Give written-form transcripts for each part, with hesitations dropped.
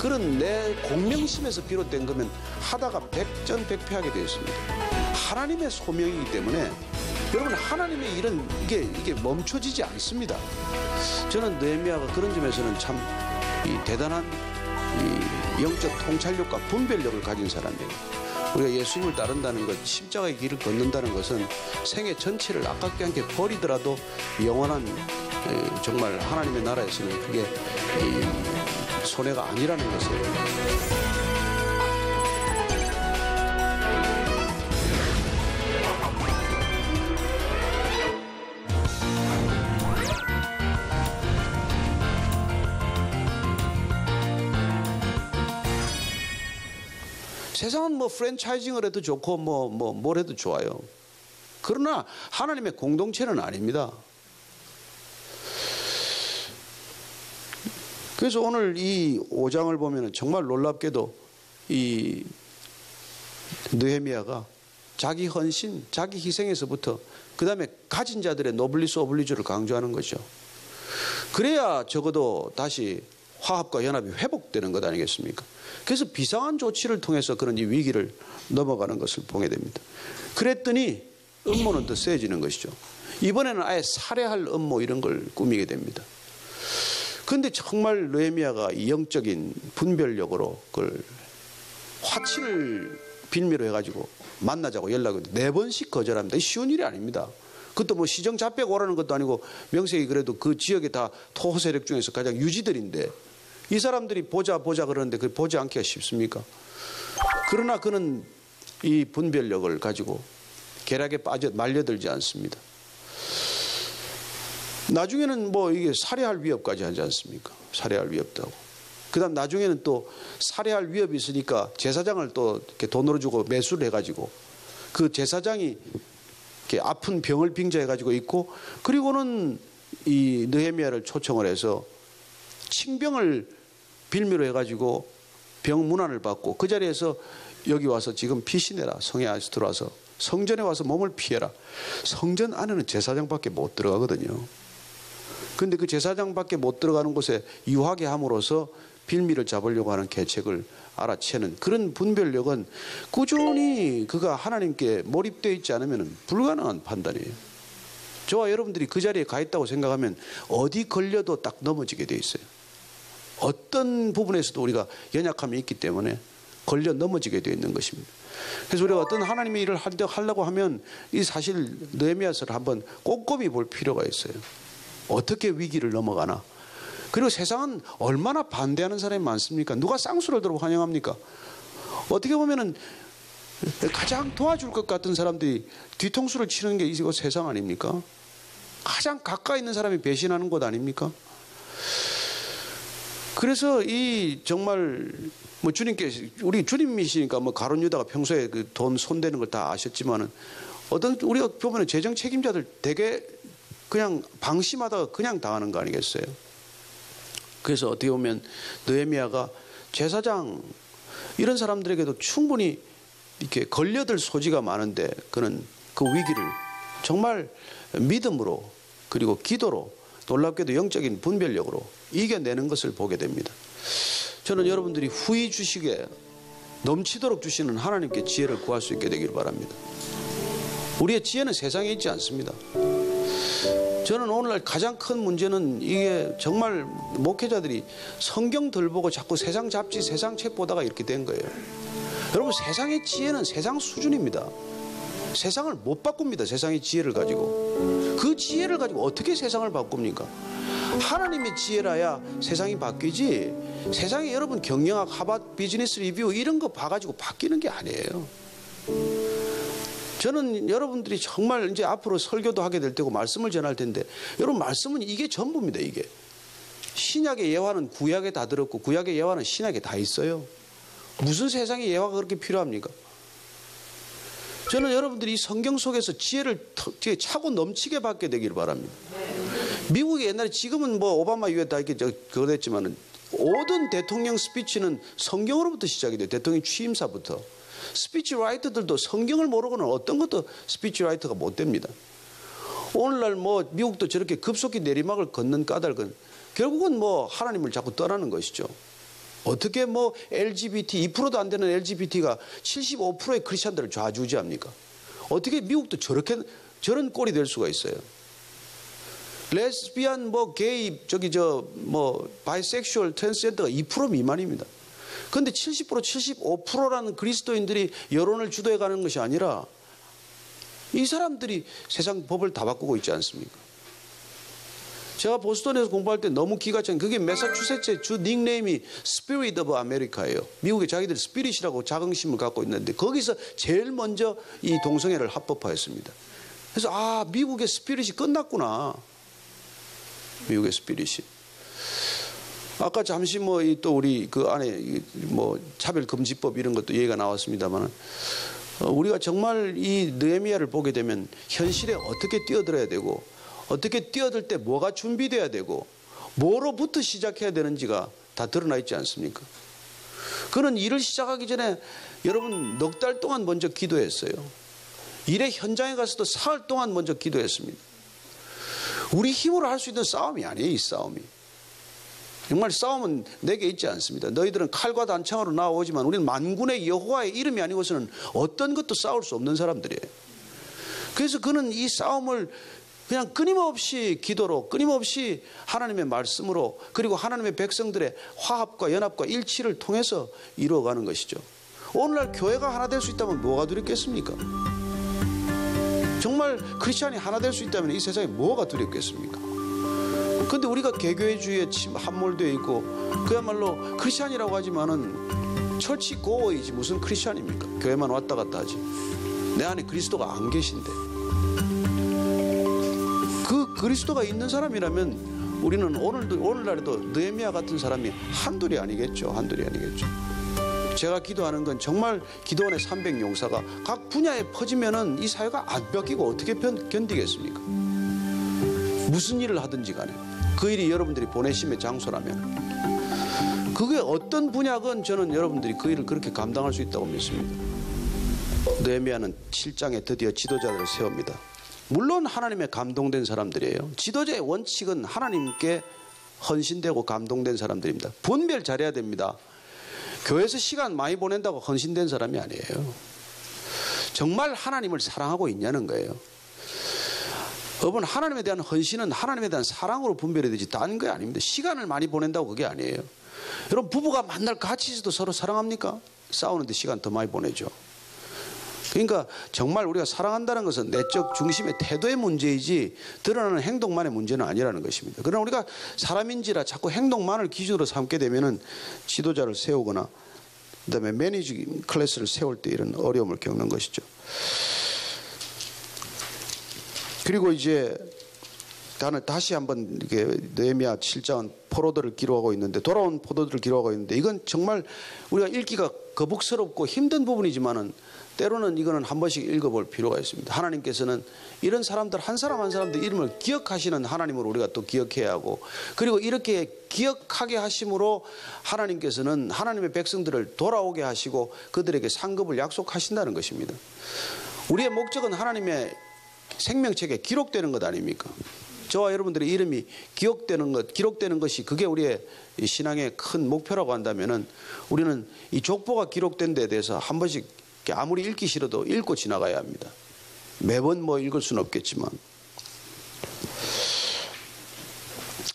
그런 내 공명심에서 비롯된 거면 하다가 백전백패하게 되어 있습니다. 하나님의 소명이기 때문에 여러분 하나님의 일은 이게 멈춰지지 않습니다. 저는 느헤미야가 그런 점에서는 참 대단한 영적 통찰력과 분별력을 가진 사람이에요. 우리가 예수님을 따른다는 것, 십자가의 길을 걷는다는 것은 생애 전체를 아깝게 않게 버리더라도 영원한 정말 하나님의 나라에서는 그게 손해가 아니라는 것을. 세상은 뭐 프랜차이징을 해도 좋고 뭘 해도 좋아요. 그러나 하나님의 공동체는 아닙니다. 그래서 오늘 이 5장을 보면 정말 놀랍게도 이 느헤미야가 자기 헌신, 자기 희생에서부터 그 다음에 가진 자들의 노블리스 오블리주를 강조하는 거죠. 그래야 적어도 다시 화합과 연합이 회복되는 것 아니겠습니까? 그래서 비상한 조치를 통해서 그런 이 위기를 넘어가는 것을 보게 됩니다. 그랬더니 음모는 더 세지는 것이죠. 이번에는 아예 살해할 음모 이런 걸 꾸미게 됩니다. 그런데 정말 느헤미야가 이 영적인 분별력으로 그걸 화친을 빌미로 해가지고 만나자고 연락을 4번씩 거절합니다. 쉬운 일이 아닙니다. 그것도 뭐 시정 잡백 오라는 것도 아니고 명색이 그래도 그 지역에 다 토호 세력 중에서 가장 유지들인데 이 사람들이 보자 그러는데 그걸 보지 않기가 쉽습니까? 그러나 그는 이 분별력을 가지고 계략에 말려들지 않습니다. 나중에는 뭐 이게 살해할 위협까지 하지 않습니까? 살해할 위협도 하고. 그 다음 나중에는 또 살해할 위협이 있으니까 제사장을 또 이렇게 돈으로 주고 매수를 해가지고 그 제사장이 이렇게 아픈 병을 빙자해가지고 있고 그리고는 이 느헤미야를 초청을 해서 칭병을 빌미로 해가지고 병 문안을 받고 그 자리에서 여기 와서 지금 피신해라. 성에 아직 들어와서 성전에 와서 몸을 피해라. 성전 안에는 제사장밖에 못 들어가거든요. 그런데 그 제사장밖에 못 들어가는 곳에 유하게 함으로써 빌미를 잡으려고 하는 계책을 알아채는 그런 분별력은 꾸준히 그가 하나님께 몰입되어 있지 않으면 불가능한 판단이에요. 저와 여러분들이 그 자리에 가 있다고 생각하면 어디 걸려도 딱 넘어지게 돼 있어요. 어떤 부분에서도 우리가 연약함이 있기 때문에 걸려 넘어지게 되어 있는 것입니다. 그래서 우리가 어떤 하나님의 일을 하려고 하면 이 사실 느헤미야서를 한번 꼼꼼히 볼 필요가 있어요. 어떻게 위기를 넘어가나. 그리고 세상은 얼마나 반대하는 사람이 많습니까? 누가 쌍수를 들어 환영합니까? 어떻게 보면은 가장 도와줄 것 같은 사람들이 뒤통수를 치는 게 이거 세상 아닙니까? 가장 가까이 있는 사람이 배신하는 곳 아닙니까? 그래서 이 정말 뭐 주님께서 우리 주님이시니까 뭐 가룟 유다가 평소에 그 돈 손대는 걸 다 아셨지만은 어떤 우리가 보면은 재정 책임자들 되게 그냥 방심하다가 그냥 당하는 거 아니겠어요? 그래서 어떻게 보면 느헤미야가 제사장 이런 사람들에게도 충분히 이렇게 걸려들 소지가 많은데 그는 그 위기를 정말 믿음으로 그리고 기도로 놀랍게도 영적인 분별력으로 이겨내는 것을 보게 됩니다. 저는 여러분들이 후히 주시게 넘치도록 주시는 하나님께 지혜를 구할 수 있게 되길 바랍니다. 우리의 지혜는 세상에 있지 않습니다. 저는 오늘날 가장 큰 문제는 이게 정말 목회자들이 성경 덜 보고 자꾸 세상 잡지 세상 책 보다가 이렇게 된 거예요. 여러분 세상의 지혜는 세상 수준입니다. 세상을 못 바꿉니다. 세상의 지혜를 가지고. 그 지혜를 가지고 어떻게 세상을 바꿉니까? 하나님의 지혜라야 세상이 바뀌지 세상에 여러분 경영학, 하버드 비즈니스 리뷰 이런 거 봐가지고 바뀌는 게 아니에요. 저는 여러분들이 정말 이제 앞으로 설교도 하게 될 테고 말씀을 전할 텐데 여러분 말씀은 이게 전부입니다. 이게 신약의 예화는 구약에 다 들었고 구약의 예화는 신약에 다 있어요. 무슨 세상의 예화가 그렇게 필요합니까? 저는 여러분들이 이 성경 속에서 지혜를 차고 넘치게 받게 되기를 바랍니다. 미국이 옛날에 지금은 뭐 오바마 이후에 다 이렇게 그거 됐지만은 모든 대통령 스피치는 성경으로부터 시작이 돼요. 대통령 취임사부터. 스피치 라이터들도 성경을 모르고는 어떤 것도 스피치 라이터가 못 됩니다. 오늘날 뭐 미국도 저렇게 급속히 내리막을 걷는 까닭은 결국은 뭐 하나님을 자꾸 떠나는 것이죠. 어떻게 뭐 LGBT 2%도 안 되는 LGBT가 75%의 크리스천들을 좌지우지합니까? 어떻게 미국도 저런 꼴이 될 수가 있어요? 레스비안, 뭐 게이, 바이섹슈얼, 트랜스젠더가 2% 미만입니다. 그런데 70%, 75%라는 그리스도인들이 여론을 주도해 가는 것이 아니라 이 사람들이 세상 법을 다 바꾸고 있지 않습니까? 제가 보스턴에서 공부할 때 너무 기가 찬 그게 매사추세츠의 주 닉네임이 Spirit of America예요. 미국의 자기들 스피릿이라고 자긍심을 갖고 있는데 거기서 제일 먼저 이 동성애를 합법화했습니다. 그래서 미국의 스피릿이 끝났구나. 미국의 스피릿이. 아까 잠시 또 우리 그 안에 차별금지법 이런 것도 얘기가 나왔습니다만 우리가 정말 이 느헤미야를 보게 되면 현실에 어떻게 뛰어들어야 되고 어떻게 뛰어들 때 뭐가 준비돼야 되고 뭐로부터 시작해야 되는지가 다 드러나 있지 않습니까? 그는 일을 시작하기 전에 여러분 넉 달 동안 먼저 기도했어요. 일의 현장에 가서도 사흘 동안 먼저 기도했습니다. 우리 힘으로 할 수 있는 싸움이 아니에요. 이 싸움이. 정말 싸움은 내게 있지 않습니다. 너희들은 칼과 단창으로 나오지만 우리는 만군의 여호와의 이름이 아니고서는 어떤 것도 싸울 수 없는 사람들이에요. 그래서 그는 이 싸움을 그냥 끊임없이 기도로 끊임없이 하나님의 말씀으로 그리고 하나님의 백성들의 화합과 연합과 일치를 통해서 이루어가는 것이죠. 오늘날 교회가 하나 될 수 있다면 뭐가 두렵겠습니까? 정말 크리스찬이 하나 될 수 있다면 이 세상에 뭐가 두렵겠습니까? 그런데 우리가 개교회주의에 함몰되어 있고 그야말로 크리스찬이라고 하지만은 철치 고어이지 무슨 크리스찬입니까? 교회만 왔다 갔다 하지. 내 안에 그리스도가 안 계신데. 그 그리스도가 있는 사람이라면 우리는 오늘날에도 느헤미야 같은 사람이 한둘이 아니겠죠. 제가 기도하는 건 정말 기도원의 300용사가 각 분야에 퍼지면은 이 사회가 안 뺏기고 어떻게 견디겠습니까? 무슨 일을 하든지 간에 그 일이 여러분들이 보내심의 장소라면 그게 어떤 분야건 저는 여러분들이 그 일을 그렇게 감당할 수 있다고 믿습니다. 느헤미야는 7장에 드디어 지도자들을 세웁니다. 물론 하나님의 감동된 사람들이에요. 지도자의 원칙은 하나님께 헌신되고 감동된 사람들입니다. 분별 잘해야 됩니다. 교회에서 시간 많이 보낸다고 헌신된 사람이 아니에요. 정말 하나님을 사랑하고 있냐는 거예요. 여러분 하나님에 대한 헌신은 하나님에 대한 사랑으로 분별해야 되지 다른 게 아닙니다. 시간을 많이 보낸다고 그게 아니에요. 여러분 부부가 만날 같이 있어도 서로 사랑합니까? 싸우는데 시간 더 많이 보내죠. 그러니까 정말 우리가 사랑한다는 것은 내적 중심의 태도의 문제이지 드러나는 행동만의 문제는 아니라는 것입니다. 그러나 우리가 사람인지라 자꾸 행동만을 기준으로 삼게 되면은 지도자를 세우거나 그다음에 매니징 클래스를 세울 때 이런 어려움을 겪는 것이죠. 그리고 이제 다시 한번 이렇게 느헤미야 7장은 포로들을 기록하고 있는데 돌아온 포로들을 기록하고 있는데 이건 정말 우리가 읽기가 거북스럽고 힘든 부분이지만은 때로는 이거는 한 번씩 읽어볼 필요가 있습니다. 하나님께서는 이런 사람들 한 사람 한 사람들 이름을 기억하시는 하나님으로 우리가 또 기억해야 하고 그리고 이렇게 기억하게 하심으로 하나님께서는 하나님의 백성들을 돌아오게 하시고 그들에게 상급을 약속하신다는 것입니다. 우리의 목적은 하나님의 생명책에 기록되는 것 아닙니까? 저와 여러분들의 이름이 기록되는 것이 그게 우리의 신앙의 큰 목표라고 한다면은 우리는 이 족보가 기록된 데에 대해서 한 번씩 아무리 읽기 싫어도 읽고 지나가야 합니다. 매번 읽을 수는 없겠지만.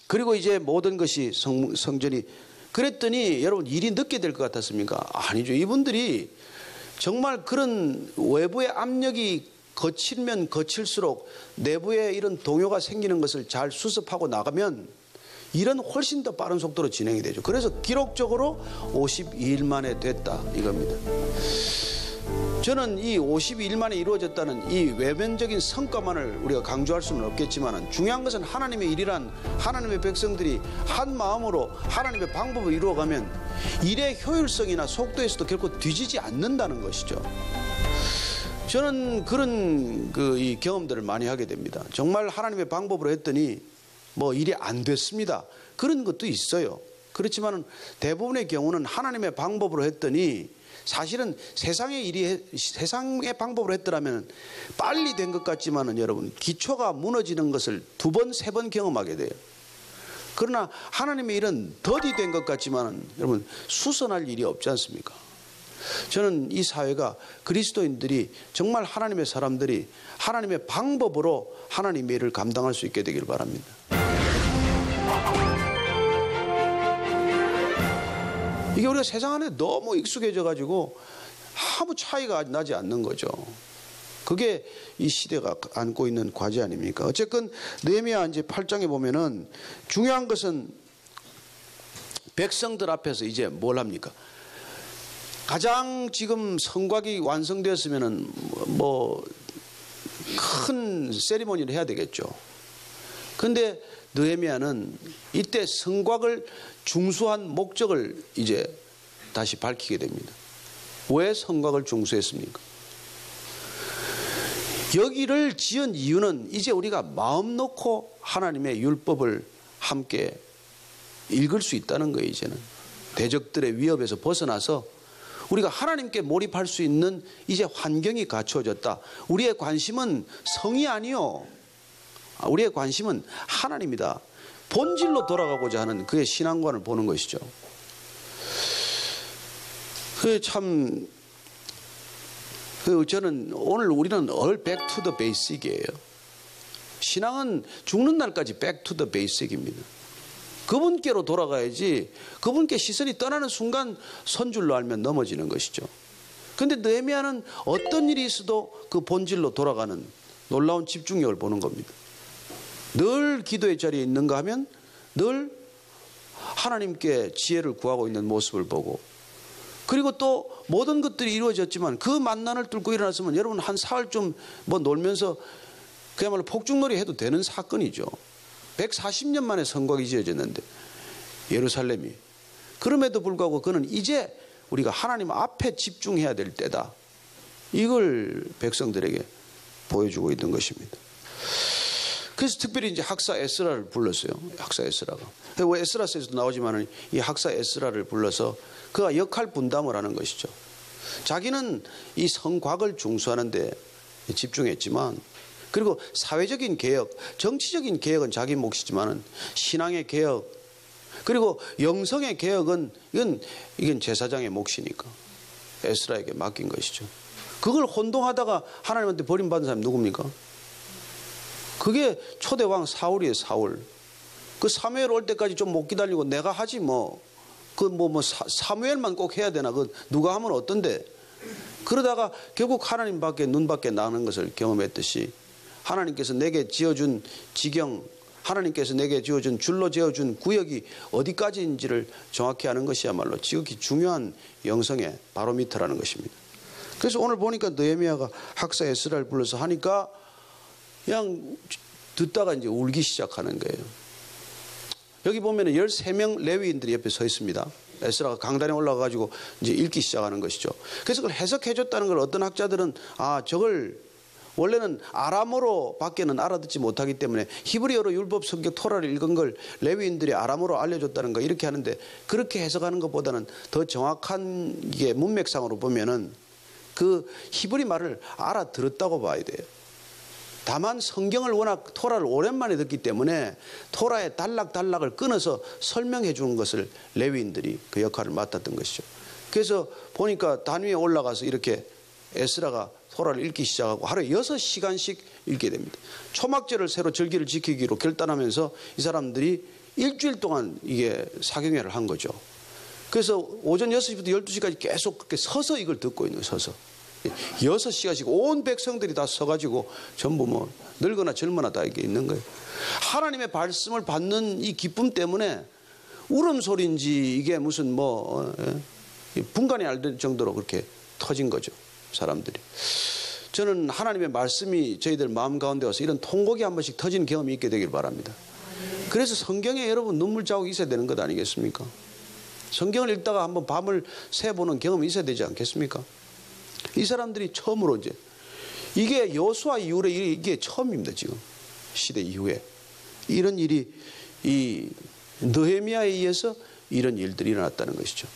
그리고 이제 모든 것이 성전이 그랬더니 여러분 일이 늦게 될 것 같았습니까? 아니죠. 이분들이 정말 그런 외부의 압력이 거칠면 거칠수록 내부에 이런 동요가 생기는 것을 잘 수습하고 나가면 일은 훨씬 더 빠른 속도로 진행이 되죠. 그래서 기록적으로 52일 만에 됐다 이겁니다. 저는 이 52일 만에 이루어졌다는 이 외면적인 성과만을 우리가 강조할 수는 없겠지만 중요한 것은 하나님의 일이란 하나님의 백성들이 한 마음으로 하나님의 방법을 이루어가면 일의 효율성이나 속도에서도 결코 뒤지지 않는다는 것이죠. 저는 그런 이 경험들을 많이 하게 됩니다. 정말 하나님의 방법으로 했더니 일이 안 됐습니다. 그런 것도 있어요. 그렇지만 대부분의 경우는 하나님의 방법으로 했더니 사실은 세상의 방법으로 했더라면 빨리 된 것 같지만은 여러분 기초가 무너지는 것을 2번, 3번 경험하게 돼요. 그러나 하나님의 일은 더디된 것 같지만 여러분 수선할 일이 없지 않습니까? 저는 이 사회가 그리스도인들이 정말 하나님의 사람들이 하나님의 방법으로 하나님의 일을 감당할 수 있게 되기를 바랍니다. 이게 우리가 세상 안에 너무 익숙해져 가지고 아무 차이가 나지 않는 거죠. 그게 이 시대가 안고 있는 과제 아닙니까? 어쨌건 느헤미야 이제 8장에 보면은 중요한 것은 백성들 앞에서 이제 뭘 합니까? 가장 지금 성곽이 완성되었으면은 뭐 큰 세리머니를 해야 되겠죠. 근데 느헤미야는 이때 성곽을 중수한 목적을 이제 다시 밝히게 됩니다. 왜 성곽을 중수했습니까? 여기를 지은 이유는 이제 우리가 마음 놓고 하나님의 율법을 함께 읽을 수 있다는 거예요. 이제는 대적들의 위협에서 벗어나서 우리가 하나님께 몰입할 수 있는 이제 환경이 갖춰졌다. 우리의 관심은 성이 아니요, 우리의 관심은 하나님이다. 본질로 돌아가고자 하는 그의 신앙관을 보는 것이죠. 그게 참, 저는 오늘 우리는 all back to the basic이에요. 신앙은 죽는 날까지 back to the basic입니다. 그분께로 돌아가야지 그분께 시선이 떠나는 순간 선줄로 알면 넘어지는 것이죠. 그런데 느헤미야는 어떤 일이 있어도 그 본질로 돌아가는 놀라운 집중력을 보는 겁니다. 늘 기도의 자리에 있는가 하면 늘 하나님께 지혜를 구하고 있는 모습을 보고, 그리고 또 모든 것들이 이루어졌지만 그 만난을 뚫고 일어났으면 여러분 한 사흘쯤 뭐 놀면서 그야말로 폭죽놀이 해도 되는 사건이죠. 140년 만에 성곽이 지어졌는데 예루살렘이. 그럼에도 불구하고 그는 이제 우리가 하나님 앞에 집중해야 될 때다, 이걸 백성들에게 보여주고 있는 것입니다. 그래서 특별히 이제 학사 에스라를 불렀어요. 학사 에스라가. 왜 에스라서에서도 나오지만 이 학사 에스라를 불러서 그가 역할 분담을 하는 것이죠. 자기는 이 성곽을 중수하는 데 집중했지만, 그리고 사회적인 개혁, 정치적인 개혁은 자기 몫이지만 신앙의 개혁, 그리고 영성의 개혁은 이건 제사장의 몫이니까 에스라에게 맡긴 것이죠. 그걸 혼동하다가 하나님한테 버림받은 사람이 누굽니까? 그게 초대왕 사울이에요. 사울. 그 사무엘 올 때까지 좀 못 기다리고 내가 하지 뭐. 사무엘만 꼭 해야 되나? 그 누가 하면 어떤데? 그러다가 결국 하나님 밖에 눈 밖에 나는 것을 경험했듯이 하나님께서 내게 지어준 지경, 하나님께서 내게 지어준 줄로 지어준 구역이 어디까지인지를 정확히 아는 것이야말로 지극히 중요한 영성의 바로미터라는 것입니다. 그래서 오늘 보니까 느헤미야가 학사 에스라를 불러서 하니까 그냥 듣다가 이제 울기 시작하는 거예요. 여기 보면 13명 레위인들이 옆에 서 있습니다. 에스라가 강단에 올라가가지고 이제 읽기 시작하는 것이죠. 그래서 그걸 해석해줬다는 걸 어떤 학자들은 저걸 원래는 아람어로 밖에는 알아듣지 못하기 때문에 히브리어로 율법 성경 토라를 읽은 걸 레위인들이 아람어로 알려줬다는 거, 이렇게 하는데, 그렇게 해석하는 것보다는 더 정확한 게 문맥상으로 보면은 그 히브리 말을 알아들었다고 봐야 돼요. 다만 성경을 워낙 토라를 오랜만에 듣기 때문에 토라의 단락단락을 끊어서 설명해 주는 것을 레위인들이 그 역할을 맡았던 것이죠. 그래서 보니까 단 위에 올라가서 이렇게 에스라가 토라를 읽기 시작하고 하루에 6시간씩 읽게 됩니다. 초막절을 새로 절기를 지키기로 결단하면서 이 사람들이 일주일 동안 이게 사경회를 한 거죠. 그래서 오전 6시부터 12시까지 계속 그렇게 서서 이걸 듣고 있는 거예요. 서서 6시간씩 온 백성들이 다 서가지고 전부 뭐 늙거나 젊거나 다 이게 있는 거예요. 하나님의 말씀을 받는 이 기쁨 때문에 울음소리인지 이게 무슨 분간이 안 될 정도로 그렇게 터진 거죠. 사람들이. 저는 하나님의 말씀이 저희들 마음 가운데 와서 이런 통곡이 한 번씩 터지는 경험이 있게 되길 바랍니다. 그래서 성경에 여러분 눈물 자국이 있어야 되는 것 아니겠습니까? 성경을 읽다가 한번 밤을 새보는 경험이 있어야 되지 않겠습니까? 이 사람들이 처음으로 이제 이게 여호수아 이후에 이게 처음입니다. 지금 시대 이후에 이런 일이 이 느헤미야에 의해서 이런 일들이 일어났다는 것이죠.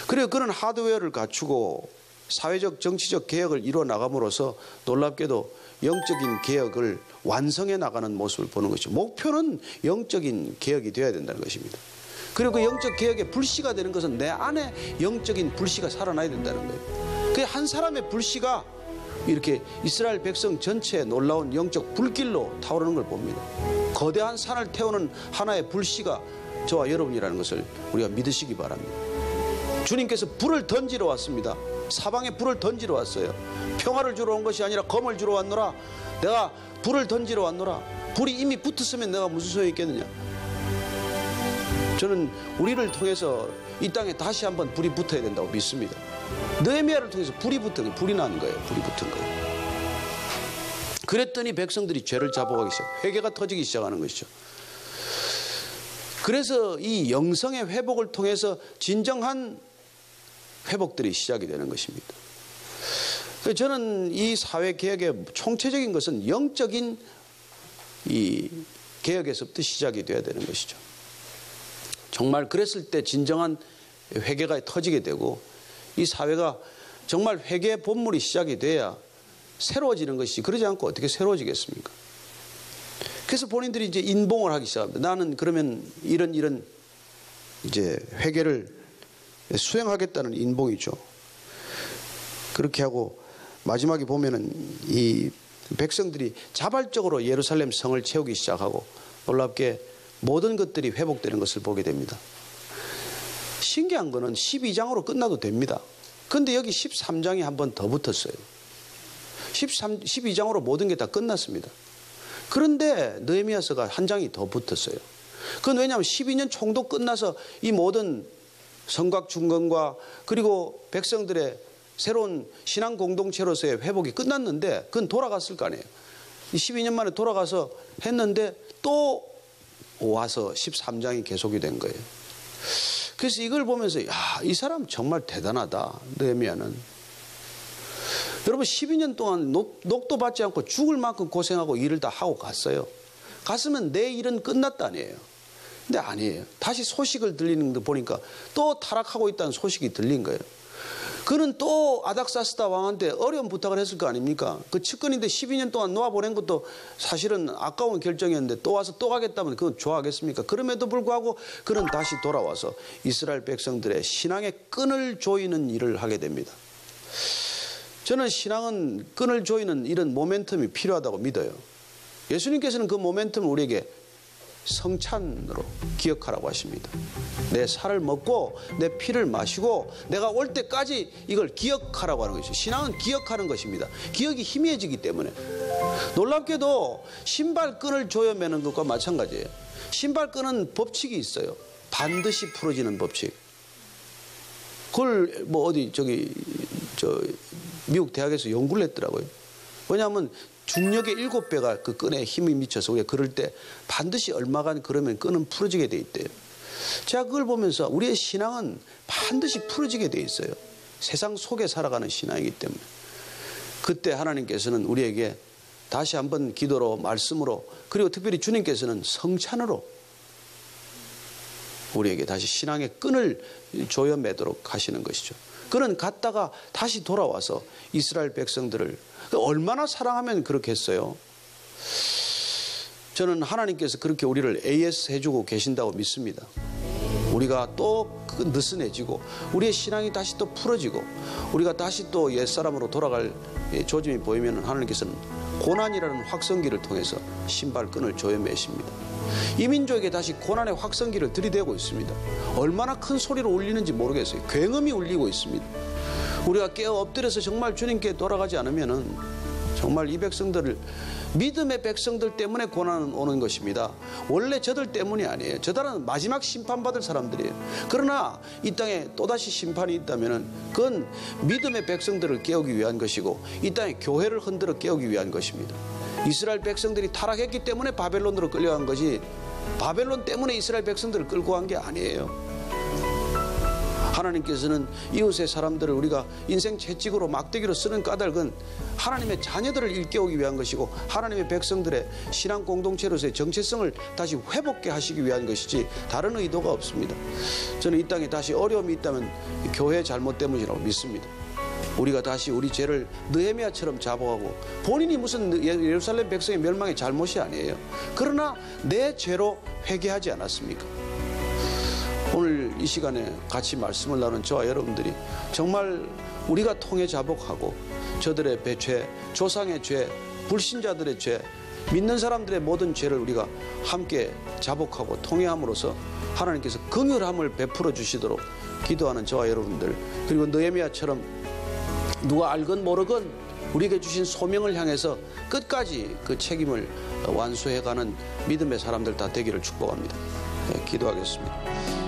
그리고 그런 하드웨어를 갖추고 사회적 정치적 개혁을 이루어 나감으로써 놀랍게도 영적인 개혁을 완성해 나가는 모습을 보는 것이죠. 목표는 영적인 개혁이 되어야 된다는 것입니다. 그리고 그 영적 개혁의 불씨가 되는 것은 내 안에 영적인 불씨가 살아나야 된다는 거예요. 그 한 사람의 불씨가 이렇게 이스라엘 백성 전체에 놀라운 영적 불길로 타오르는 걸 봅니다. 거대한 산을 태우는 하나의 불씨가 저와 여러분이라는 것을 우리가 믿으시기 바랍니다. 주님께서 불을 던지러 왔습니다. 사방에 불을 던지러 왔어요. 평화를 주러 온 것이 아니라 검을 주러 왔노라. 내가 불을 던지러 왔노라. 불이 이미 붙었으면 내가 무슨 소용이 있겠느냐. 저는 우리를 통해서 이 땅에 다시 한번 불이 붙어야 된다고 믿습니다. 느헤미야를 통해서 불이 붙은 거예요. 불이 나는 거예요. 불이 붙은 거예요. 그랬더니 백성들이 죄를 잡아가기 시작, 회개가 터지기 시작하는 것이죠. 그래서 이 영성의 회복을 통해서 진정한 회복들이 시작이 되는 것입니다. 저는 이 사회 개혁의 총체적인 것은 영적인 이 개혁에서부터 시작이 되어야 되는 것이죠. 정말 그랬을 때 진정한 회개가 터지게 되고 이 사회가 정말 회개의 본물이 시작이 돼야 새로워지는 것이지, 그러지 않고 어떻게 새로워지겠습니까? 그래서 본인들이 이제 인봉을 하기 시작합니다. 나는 그러면 이런 이제 회개를 수행하겠다는 인봉이죠. 그렇게 하고 마지막에 보면은 이 백성들이 자발적으로 예루살렘 성을 채우기 시작하고 놀랍게 모든 것들이 회복되는 것을 보게 됩니다. 신기한 거는 12장으로 끝나도 됩니다. 그런데 여기 13장이 한 번 더 붙었어요. 12장으로 모든 게 다 끝났습니다. 그런데 느헤미야서가 한 장이 더 붙었어요. 그건 왜냐하면 12년 총독 끝나서 이 모든 성곽 중건과 그리고 백성들의 새로운 신앙 공동체로서의 회복이 끝났는데 그건 돌아갔을 거 아니에요. 12년 만에 돌아가서 했는데 또 와서 13장이 계속이 된 거예요. 그래서 이걸 보면서 이 사람 정말 대단하다. 느헤미야는. 여러분 12년 동안 녹도 받지 않고 죽을 만큼 고생하고 일을 다 하고 갔어요. 갔으면 내 일은 끝났다 아니에요. 근데 아니에요. 다시 소식을 들리는 거 보니까 또 타락하고 있다는 소식이 들린 거예요. 그는 또 아닥사스다 왕한테 어려운 부탁을 했을 거 아닙니까? 그 측근인데 12년 동안 놓아보낸 것도 사실은 아까운 결정이었는데 또 와서 또 가겠다면 그건 좋아하겠습니까? 그럼에도 불구하고 그는 다시 돌아와서 이스라엘 백성들의 신앙의 끈을 조이는 일을 하게 됩니다. 저는 신앙은 끈을 조이는 이런 모멘텀이 필요하다고 믿어요. 예수님께서는 그 모멘텀을 우리에게 성찬으로 기억하라고 하십니다. 내 살을 먹고 내 피를 마시고 내가 올 때까지 이걸 기억하라고 하는 것이죠. 신앙은 기억하는 것입니다. 기억이 희미해지기 때문에. 놀랍게도 신발끈을 조여 매는 것과 마찬가지예요. 신발끈은 법칙이 있어요. 반드시 풀어지는 법칙. 그걸 미국 대학에서 연구를 했더라고요. 왜냐하면 중력의 7배가 그 끈에 힘이 미쳐서 우리가 걸을 때 반드시 얼마간 걸으면 끈은 풀어지게 돼 있대요. 제가 그걸 보면서 우리의 신앙은 반드시 풀어지게 돼 있어요. 세상 속에 살아가는 신앙이기 때문에. 그때 하나님께서는 우리에게 다시 한번 기도로, 말씀으로, 그리고 특별히 주님께서는 성찬으로 우리에게 다시 신앙의 끈을 조여 매도록 하시는 것이죠. 그는 갔다가 다시 돌아와서 이스라엘 백성들을 얼마나 사랑하면 그렇게 했어요. 저는 하나님께서 그렇게 우리를 AS 해주고 계신다고 믿습니다. 우리가 또 느슨해지고 우리의 신앙이 다시 또 풀어지고 우리가 다시 또 옛사람으로 돌아갈 조짐이 보이면 하나님께서는 고난이라는 확성기를 통해서 신발끈을 조여 매십니다. 이 민족에게 다시 고난의 확성기를 들이대고 있습니다. 얼마나 큰 소리로 울리는지 모르겠어요. 굉음이 울리고 있습니다. 우리가 깨어 엎드려서 정말 주님께 돌아가지 않으면은 정말 이 백성들을, 믿음의 백성들 때문에 고난은 오는 것입니다. 원래 저들 때문이 아니에요. 저들은 마지막 심판받을 사람들이에요. 그러나 이 땅에 또다시 심판이 있다면은 그건 믿음의 백성들을 깨우기 위한 것이고 이 땅에 교회를 흔들어 깨우기 위한 것입니다. 이스라엘 백성들이 타락했기 때문에 바벨론으로 끌려간 것이 바벨론 때문에 이스라엘 백성들을 끌고 간 게 아니에요. 하나님께서는 이웃의 사람들을 우리가 인생 채찍으로 막대기로 쓰는 까닭은 하나님의 자녀들을 일깨우기 위한 것이고 하나님의 백성들의 신앙 공동체로서의 정체성을 다시 회복케 하시기 위한 것이지 다른 의도가 없습니다. 저는 이 땅에 다시 어려움이 있다면 교회의 잘못 때문이라고 믿습니다. 우리가 다시 우리 죄를 느헤미야처럼 자복하고, 본인이 무슨 예루살렘 백성의 멸망의 잘못이 아니에요. 그러나 내 죄로 회개하지 않았습니까? 오늘 이 시간에 같이 말씀을 나눈 저와 여러분들이 정말 우리가 통해 자복하고 저들의 죄, 조상의 죄, 불신자들의 죄, 믿는 사람들의 모든 죄를 우리가 함께 자복하고 통회함으로써 하나님께서 긍휼함을 베풀어 주시도록 기도하는 저와 여러분들, 그리고 느헤미야처럼 누가 알건 모르건 우리에게 주신 소명을 향해서 끝까지 그 책임을 완수해가는 믿음의 사람들 다 되기를 축복합니다. 네, 기도하겠습니다.